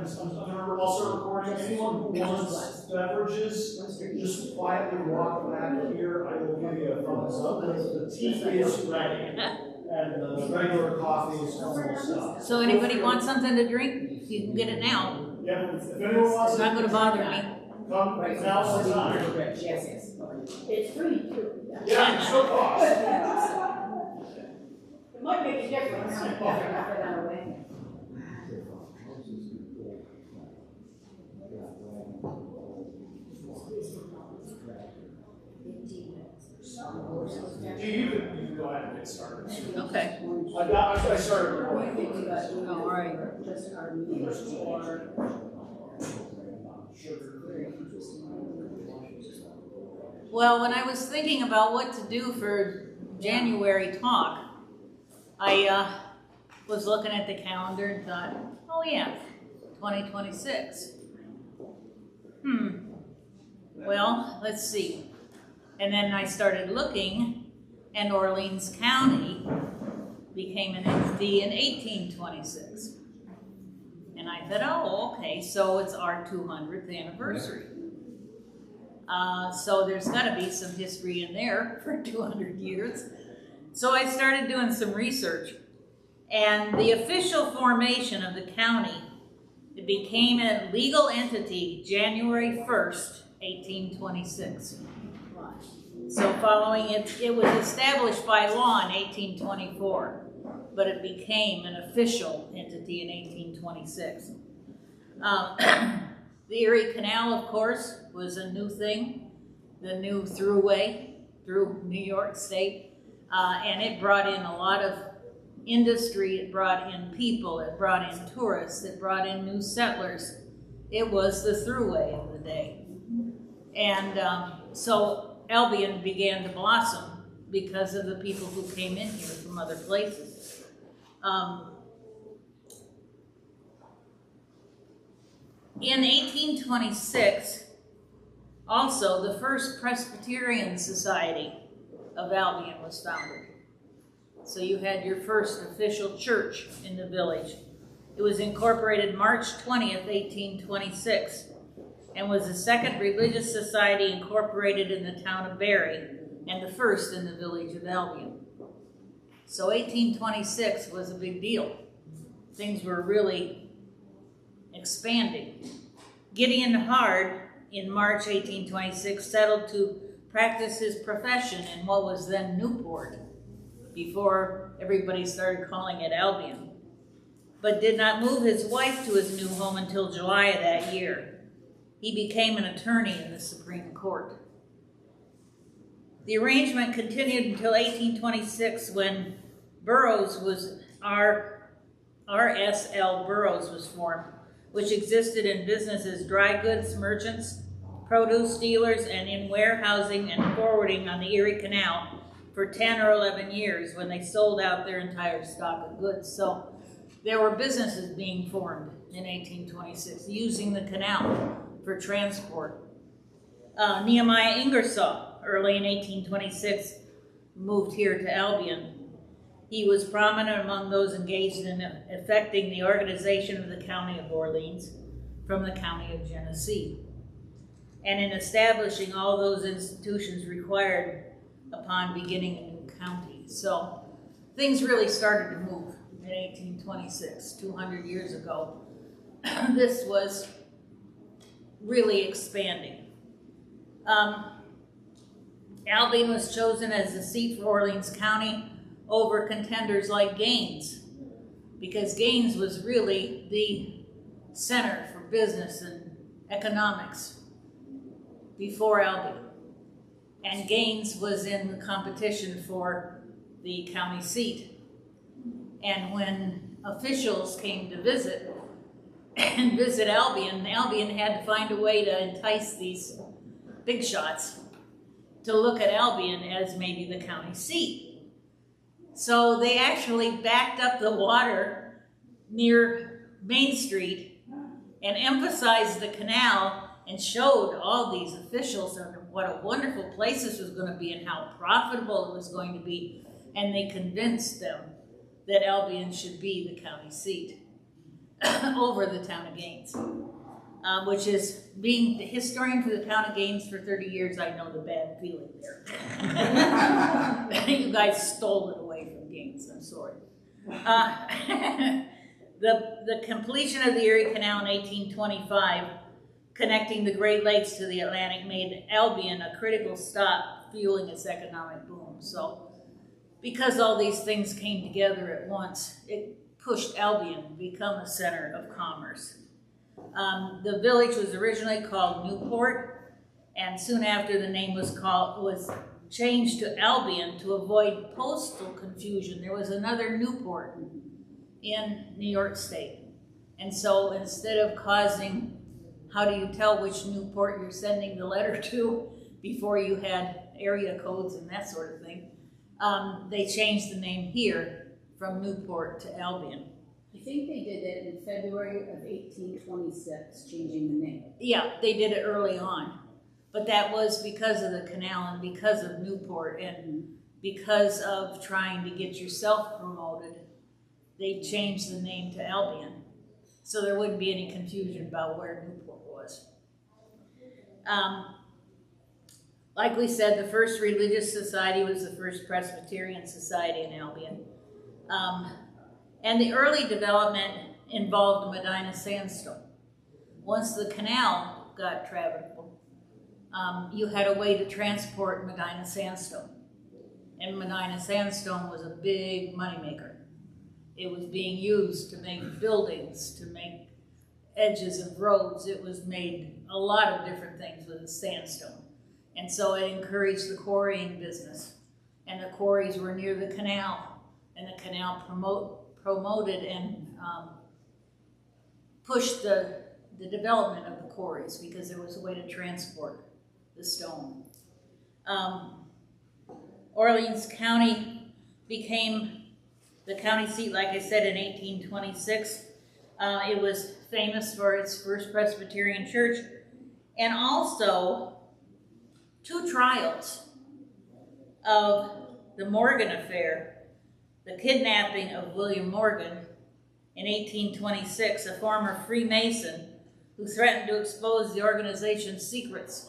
I'm gonna also recording. Anyone who wants beverages, just quietly walk back here. I will give you a thumbs up. The tea is ready, and the regular coffee is almost done. So anybody want something to drink? You can get it now. Yeah, if anyone wants It's not going to bother me. come, now's the time. Yes. It's free too. Yeah, it's no cost. It might make a difference. You can go ahead and get started. Okay. I started recording. Oh, all right. Well, when I was thinking about what to do for January talk, I was looking at the calendar and thought, oh yeah, 2026. Well, let's see. And then I started looking, and Orleans County became an entity in 1826. And I thought, oh, okay, so it's our 200th anniversary. So there's got to be some history in there for 200 years. So I started doing some research. And the official formation of the county, it became a legal entity January 1st, 1826. So following it, it was established by law in 1824, but it became an official entity in 1826. The Erie Canal, of course, was a new thing, the new throughway through New York State, and it brought in a lot of industry, it brought in people, it brought in tourists, it brought in new settlers. It was the throughway of the day. And so Albion began to blossom because of the people who came in here from other places. In 1826, also the first Presbyterian Society of Albion was founded. So you had your first official church in the village. It was incorporated March 20th, 1826, and was the second religious society incorporated in the town of Barry, and the first in the village of Albion. So 1826 was a big deal. Things were really expanding. Gideon Hard, in March 1826, settled to practice his profession in what was then Newport, before everybody started calling it Albion, but did not move his wife to his new home until July of that year. He became an attorney in the Supreme Court. The arrangement continued until 1826 when Burroughs was, RSL Burroughs was formed, which existed in business as dry goods merchants, produce dealers, and in warehousing and forwarding on the Erie Canal for 10 or 11 years when they sold out their entire stock of goods. So there were businesses being formed in 1826 using the canal for transport. Nehemiah Ingersoll, early in 1826, moved here to Albion. He was prominent among those engaged in effecting the organization of the County of Orleans from the County of Genesee, and in establishing all those institutions required upon beginning a new county. So things really started to move in 1826, 200 years ago. This was really expanding. Albion was chosen as the seat for Orleans County over contenders like Gaines, because Gaines was really the center for business and economics before Albion. And Gaines was in the competition for the county seat. And when officials came to visit Albion, Albion had to find a way to entice these big shots to look at Albion as maybe the county seat. So they actually backed up the water near Main Street and emphasized the canal and showed all these officials what a wonderful place this was going to be and how profitable it was going to be. And they convinced them that Albion should be the county seat. over the town of Gaines, which is, being the historian for the town of Gaines for 30 years, I know the bad feeling there. You guys stole it away from Gaines, I'm sorry. The completion of the Erie Canal in 1825, connecting the Great Lakes to the Atlantic, made Albion a critical stop, fueling its economic boom. So, because all these things came together at once, it pushed Albion to become a center of commerce. The village was originally called Newport, and soon after the name was changed to Albion to avoid postal confusion. There was another Newport in New York State. And so instead of causing, how do you tell which Newport you're sending the letter to before you had area codes and that sort of thing, they changed the name here from Newport to Albion. I think they did it in February of 1826, changing the name. Yeah, they did it early on. But that was because of the canal and because of Newport and because of trying to get yourself promoted, they changed the name to Albion. So there wouldn't be any confusion about where Newport was. Like we said, the first religious society was the First Presbyterian Society in Albion. And the early development involved Medina sandstone. Once the canal got travelable, you had a way to transport Medina sandstone. And Medina sandstone was a big moneymaker. It was being used to make buildings, to make edges of roads. It was made a lot of different things with the sandstone. And so it encouraged the quarrying business. And the quarries were near the canal. And the canal promoted and pushed the development of the quarries because there was a way to transport the stone. Orleans County became the county seat, like I said, in 1826. It was famous for its First Presbyterian Church and also 2 trials of the Morgan affair, the kidnapping of William Morgan in 1826, a former Freemason who threatened to expose the organization's secrets.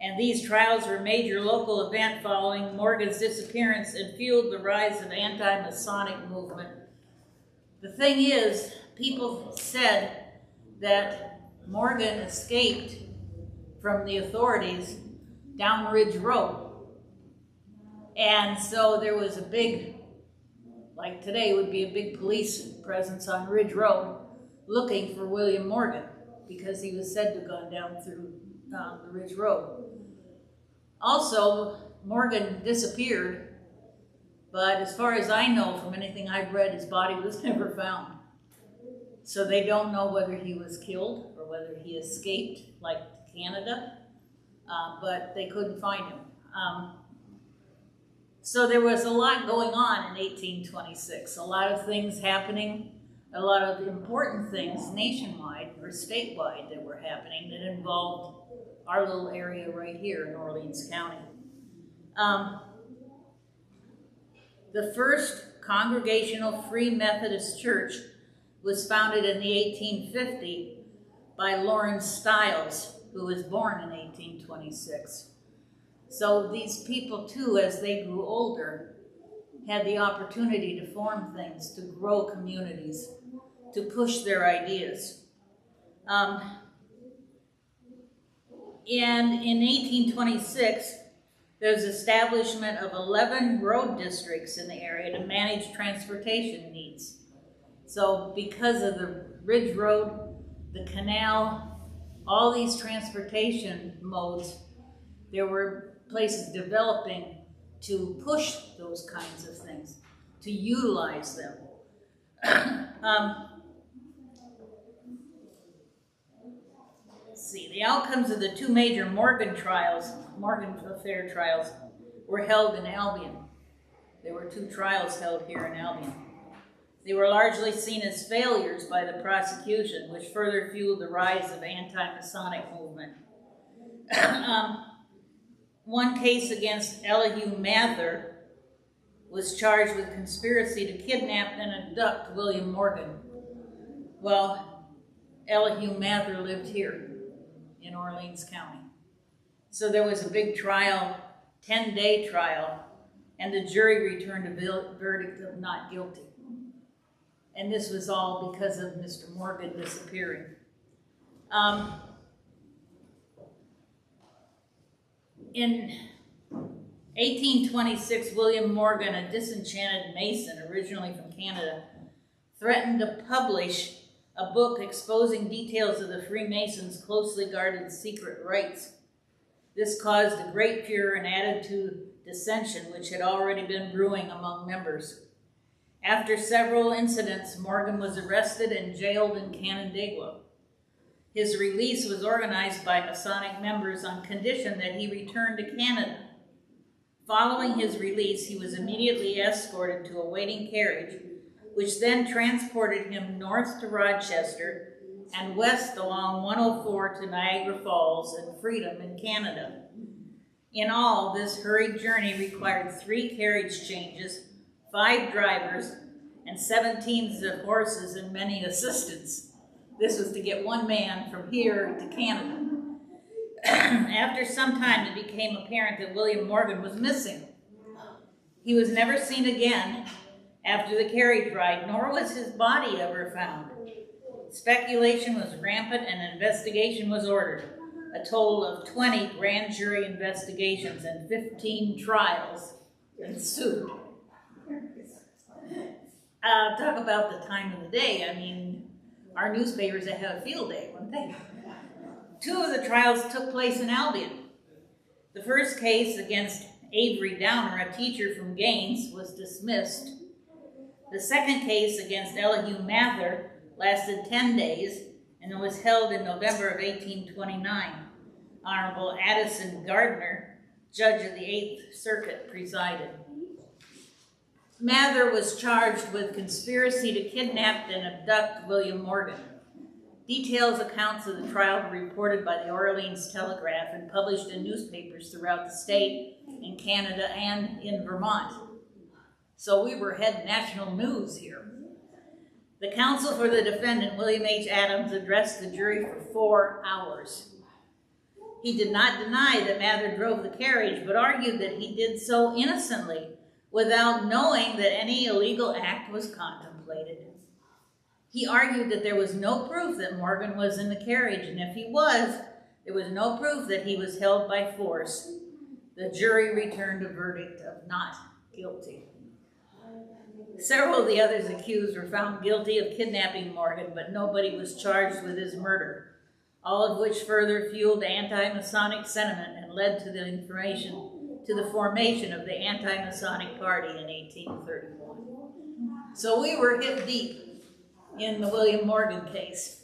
And these trials were a major local event following Morgan's disappearance and fueled the rise of anti-Masonic movement. The thing is, people said that Morgan escaped from the authorities down Ridge Road. And so there was a big, like today would be a big police presence on Ridge Road looking for William Morgan because he was said to have gone down through the Ridge Road. Also, Morgan disappeared, but as far as I know from anything I've read, his body was never found. So they don't know whether he was killed or whether he escaped, like to Canada, but they couldn't find him. So there was a lot going on in 1826, a lot of things happening, a lot of important things nationwide or statewide that were happening that involved our little area right here in Orleans County. The first Congregational Free Methodist Church was founded in the 1850 by Lawrence Stiles, who was born in 1826. So these people too, as they grew older, had the opportunity to form things, to grow communities, to push their ideas. And in 1826, there's establishment of 11 road districts in the area to manage transportation needs. So because of the Ridge Road, the canal, all these transportation modes, there were places developing to push those kinds of things, to utilize them. The outcomes of the 2 major Morgan affair trials, were held in Albion. There were 2 trials held here in Albion. They were largely seen as failures by the prosecution, which further fueled the rise of anti-Masonic movement. One case against Elihu Mather was charged with conspiracy to kidnap and abduct William Morgan. Well, Elihu Mather lived here in Orleans County. So there was a big trial, 10-day trial, and the jury returned a verdict of not guilty. And this was all because of Mr. Morgan disappearing. In 1826, William Morgan, a disenchanted Mason originally from Canada, threatened to publish a book exposing details of the Freemasons' closely guarded secret rites. This caused a great furor and added to dissension which had already been brewing among members. After several incidents, Morgan was arrested and jailed in Canandaigua. His release was organized by Masonic members on condition that he return to Canada. Following his release, he was immediately escorted to a waiting carriage, which then transported him north to Rochester and west along 104 to Niagara Falls and Freedom in Canada. In all, this hurried journey required 3 carriage changes, 5 drivers, and 17 of horses and many assistants. This was to get one man from here to Canada. After some time, it became apparent that William Morgan was missing. He was never seen again after the carriage ride, nor was his body ever found. Speculation was rampant and an investigation was ordered. A total of 20 grand jury investigations and 15 trials ensued. Talk about the time of the day. I mean, our newspapers would have a field day, wouldn't they? 2 of the trials took place in Albion. The first case against Avery Downer, a teacher from Gaines, was dismissed. The second case against Elihu Mather lasted 10 days and was held in November of 1829. Honorable Addison Gardner, judge of the 8th Circuit, presided. Mather was charged with conspiracy to kidnap and abduct William Morgan. Detailed accounts of the trial were reported by the Orleans Telegraph and published in newspapers throughout the state, in Canada, and in Vermont. So we were head national news here. The counsel for the defendant, William H. Adams, addressed the jury for 4 hours. He did not deny that Mather drove the carriage, but argued that he did so innocently, without knowing that any illegal act was contemplated. He argued that there was no proof that Morgan was in the carriage, and if he was, there was no proof that he was held by force. The jury returned a verdict of not guilty. Several of the others accused were found guilty of kidnapping Morgan, but nobody was charged with his murder, all of which further fueled anti-Masonic sentiment and led to the formation of the Anti-Masonic Party in 1831. So we were hip deep in the William Morgan case,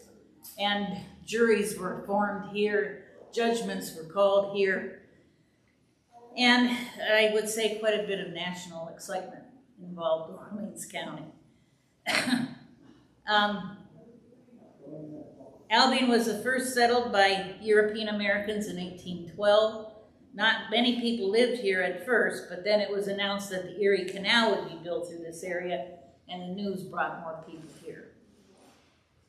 and juries were formed here, judgments were called here, and I would say quite a bit of national excitement involved Orleans County. Albion was the first settled by European Americans in 1812. Not many people lived here at first, but then it was announced that the Erie Canal would be built through this area, and the news brought more people here.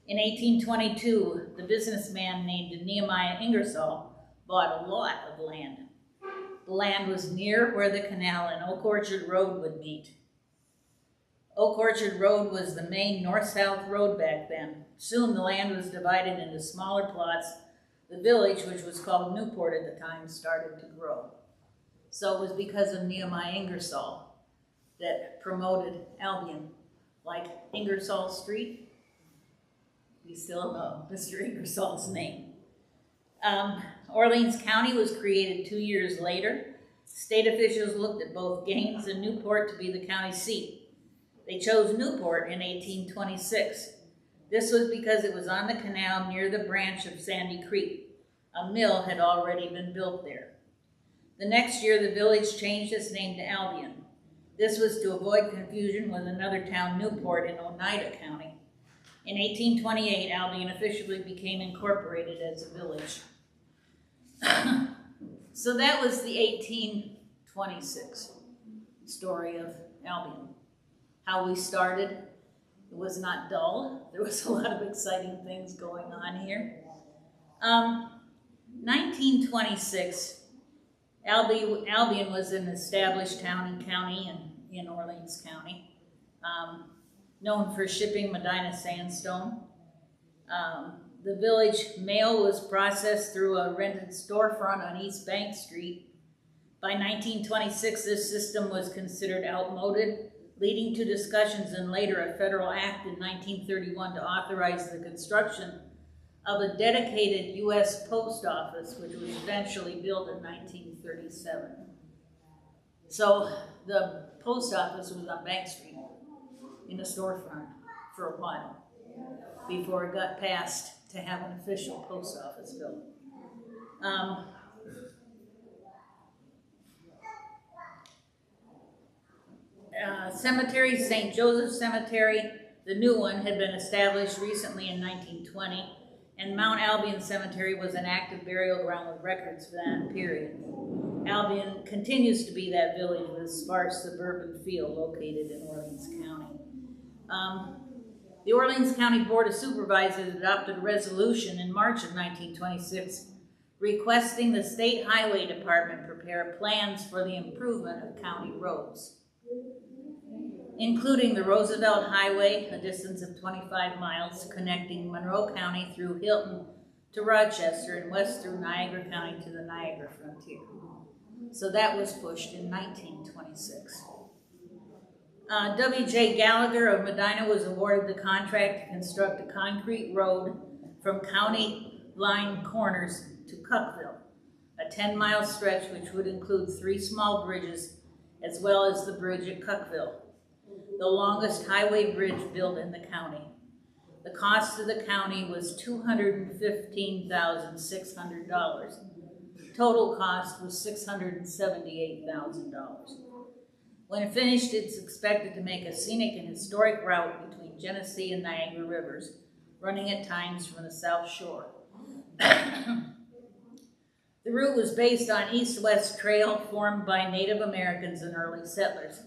In 1822, the businessman named Nehemiah Ingersoll bought a lot of land. The land was near where the canal and Oak Orchard Road would meet. Oak Orchard Road was the main north-south road back then. Soon the land was divided into smaller plots. The village, which was called Newport at the time, started to grow. So it was because of Nehemiah Ingersoll that promoted Albion, like Ingersoll Street. We still know Mr. Ingersoll's name. Orleans County was created 2 years later. State officials looked at both Gaines and Newport to be the county seat. They chose Newport in 1826. This was because it was on the canal near the branch of Sandy Creek. A mill had already been built there. The next year, the village changed its name to Albion. This was to avoid confusion with another town, Newport, in Oneida County. In 1828, Albion officially became incorporated as a village. So that was the 1826 story of Albion. How we started It was not dull. There was a lot of exciting things going on here. 1926, Albion was an established town and county in Orleans County, known for shipping Medina sandstone. The village mail was processed through a rented storefront on East Bank Street. By 1926, this system was considered outmoded, leading to discussions and later a federal act in 1931 to authorize the construction of a dedicated U.S. post office, which was eventually built in 1937. So the post office was on Bank Street in a storefront for a while before it got passed to have an official post office built. Cemetery, St. Joseph Cemetery, the new one, had been established recently in 1920, and Mount Albion Cemetery was an active burial ground with records for that period. Albion continues to be that village with a sparse suburban feel located in Orleans County. The Orleans County Board of Supervisors adopted a resolution in March of 1926 requesting the State Highway Department prepare plans for the improvement of county roads, including the Roosevelt Highway, a distance of 25 miles connecting Monroe County through Hilton to Rochester and west through Niagara County to the Niagara frontier. So that was pushed in 1926. W.J. Gallagher of Medina was awarded the contract to construct a concrete road from county line corners to Cuckville, a 10-mile stretch which would include 3 small bridges as well as the bridge at Cuckville, the longest highway bridge built in the county. The cost of the county was $215,600. Total cost was $678,000. When finished, it's expected to make a scenic and historic route between Genesee and Niagara rivers, running at times from the South Shore. The route was based on east-west trail formed by Native Americans and early settlers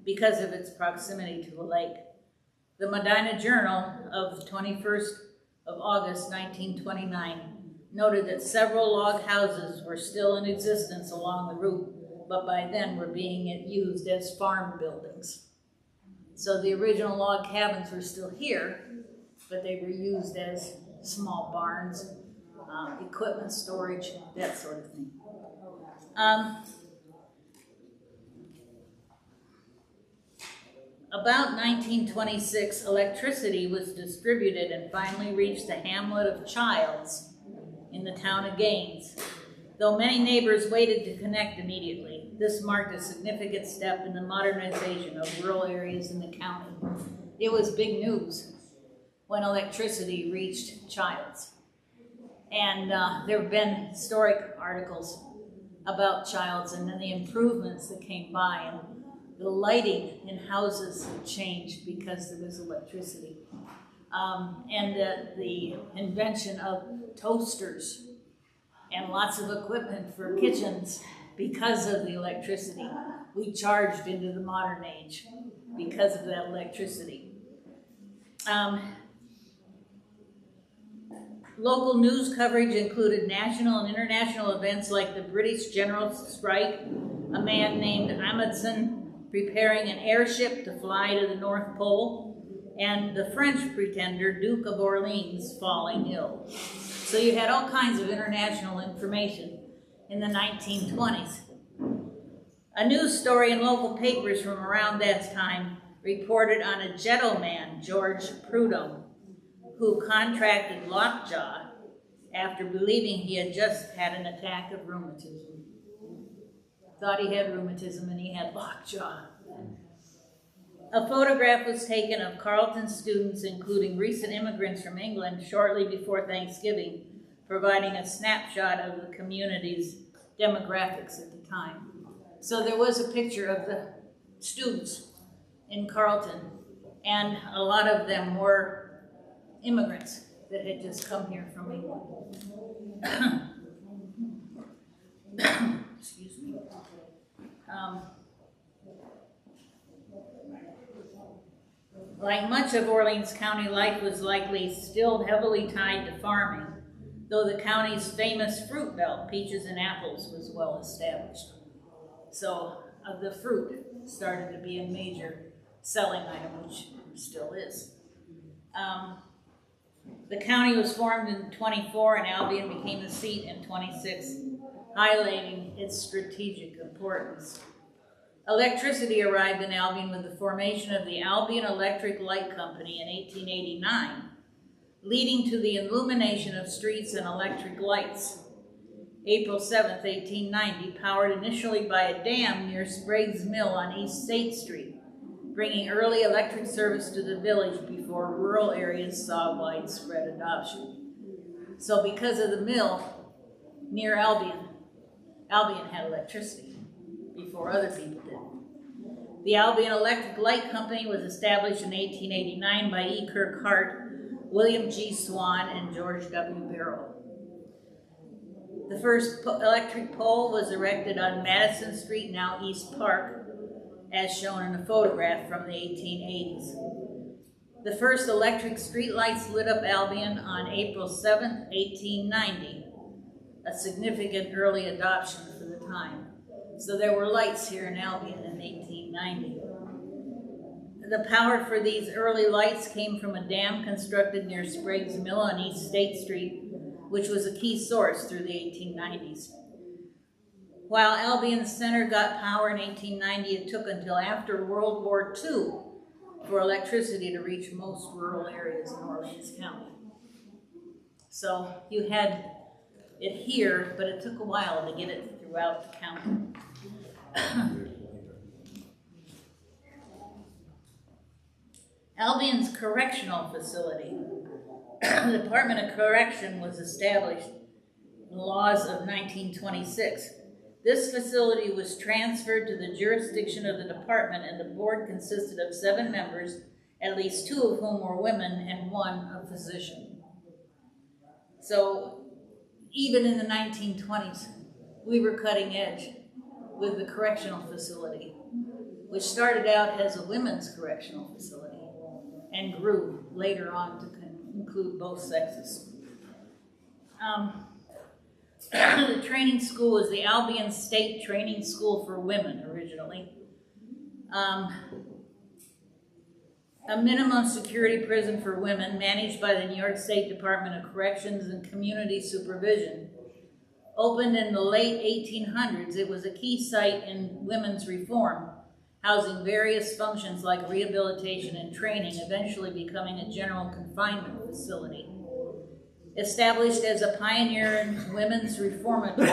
because of its proximity to the lake. The Medina Journal of the 21st of August, 1929, noted that several log houses were still in existence along the route, but by then were being used as farm buildings. So the original log cabins were still here, but they were used as small barns, equipment storage, that sort of thing. About 1926, electricity was distributed and finally reached the hamlet of Childs in the town of Gaines. Though many neighbors waited to connect immediately, this marked a significant step in the modernization of rural areas in the county. It was big news when electricity reached Childs. And there have been historic articles about Childs and then the improvements that came by, and the lighting in houses changed because there was electricity. And the invention of toasters and lots of equipment for kitchens because of the electricity. We charged into the modern age because of that electricity. Local news coverage included national and international events like the British general strike, a man named Amundsen preparing an airship to fly to the North Pole, and the French pretender, Duke of Orleans, falling ill. So you had all kinds of international information in the 1920s. A news story in local papers from around that time reported on a gentleman, George Prudhomme, who contracted lockjaw after believing he had just had an attack of rheumatism. Thought he had rheumatism and he had lockjaw. A photograph was taken of Carleton students, including recent immigrants from England, shortly before Thanksgiving, providing a snapshot of the community's demographics at the time. So there was a picture of the students in Carleton, and a lot of them were immigrants that had just come here from England. Excuse me. Like much of Orleans County, life was likely still heavily tied to farming, though the county's famous fruit belt, peaches and apples, was well established. So the fruit started to be a major selling item, which still is. The county was formed in 24 and Albion became the seat in 26, highlighting its strategic importance. Electricity arrived in Albion with the formation of the Albion Electric Light Company in 1889, leading to the illumination of streets and electric lights. April 7th, 1890, powered initially by a dam near Sprague's Mill on East State Street, bringing early electric service to the village before rural areas saw widespread adoption. So because of the mill near Albion, Albion had electricity before other people did. The Albion Electric Light Company was established in 1889 by E. Kirk Hart, William G. Swan, and George W. Barrow. The first electric pole was erected on Madison Street, now East Park, as shown in a photograph from the 1880s. The first electric streetlights lit up Albion on April 7, 1890, a significant early adoption for the time. So there were lights here in Albion in 1890. The power for these early lights came from a dam constructed near Sprague's Mill on East State Street, which was a key source through the 1890s. While Albion Center got power in 1890, it took until after World War II for electricity to reach most rural areas in Orleans County. So you had it here, but it took a while to get it throughout the county. Albion's correctional facility. The Department of Correction was established in the laws of 1926. This facility was transferred to the jurisdiction of the department, and the board consisted of 7 members, at least 2 of whom were women and 1 a physician. So even in the 1920s, we were cutting edge with the correctional facility, which started out as a women's correctional facility and grew later on to include both sexes. The training school was the Albion State Training School for Women originally. A minimum security prison for women managed by the New York State Department of Corrections and Community Supervision. Opened in the late 1800s, it was a key site in women's reform, housing various functions like rehabilitation and training, eventually becoming a general confinement facility. Established as a pioneer in women's reformatory,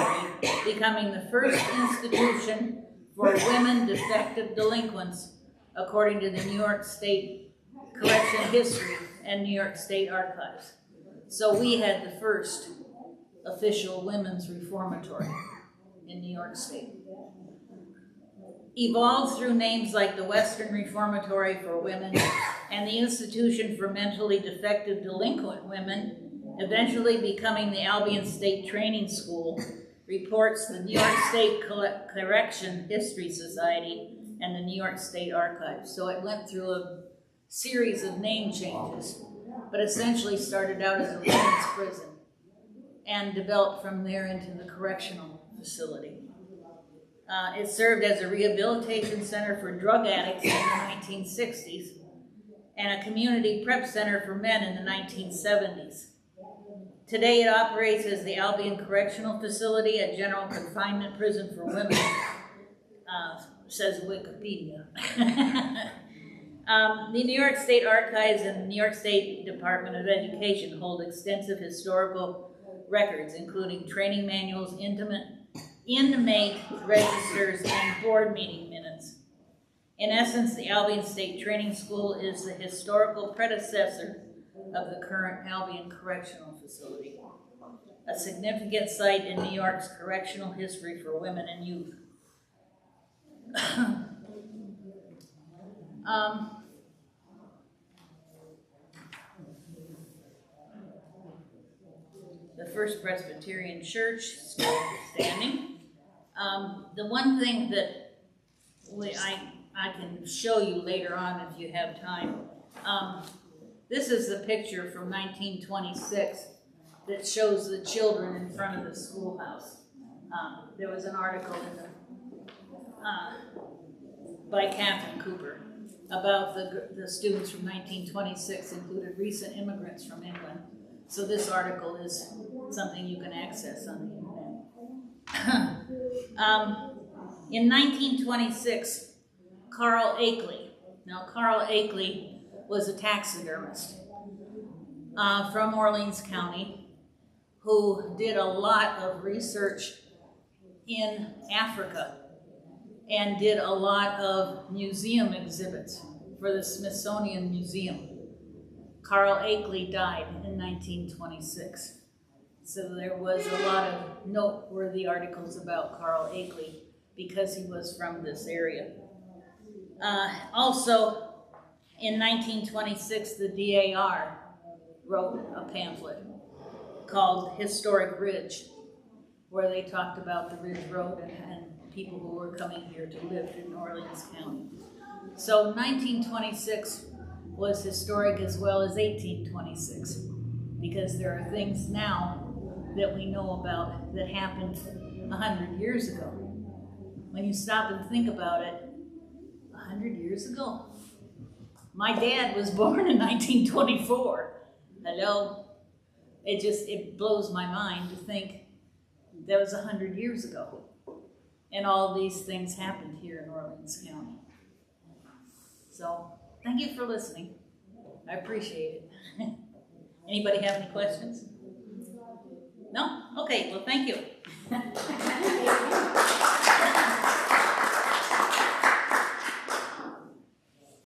becoming the first institution for women defective delinquents, according to the New York State Correction History and New York State Archives. So we had the first official women's reformatory in New York State. Evolved through names like the Western Reformatory for Women and the Institution for Mentally Defective Delinquent Women, eventually becoming the Albion State Training School, reports the New York State Correction History Society and the New York State Archives. So it went through a series of name changes, but essentially started out as a women's prison and developed from there into the correctional facility. It served as a rehabilitation center for drug addicts in the 1960s and a community prep center for men in the 1970s. Today it operates as the Albion Correctional Facility, a general confinement prison for women, says Wikipedia. The New York State Archives and the New York State Department of Education hold extensive historical records, including training manuals, inmate registers, and board meeting minutes. In essence, the Albion State Training School is the historical predecessor of the current Albion Correctional Facility, a significant site in New York's correctional history for women and youth. The First Presbyterian Church, still standing. The one thing that I can show you later on if you have time, This is the picture from 1926 that shows the children in front of the schoolhouse. There was an article in the, by Catherine Cooper about the students from 1926 included recent immigrants from England. So this article is something you can access on the internet. In 1926, Carl Akeley. Now, Carl Akeley was a taxidermist from Orleans County who did a lot of research in Africa and did a lot of museum exhibits for the Smithsonian Museum. Carl Akeley died in 1926. So there was a lot of noteworthy articles about Carl Akeley because he was from this area. Also, in 1926, the DAR wrote a pamphlet called Historic Ridge, where they talked about the Ridge Road and people who were coming here to live in Orleans County. So 1926 was historic as well as 1826, because there are things now that we know about that happened 100 years ago. When you stop and think about it, 100 years ago? My dad was born in 1924. Hello? It blows my mind to think that was 100 years ago. And all these things happened here in Orleans County. So, thank you for listening. I appreciate it. Anybody have any questions? No? Okay, well, thank you.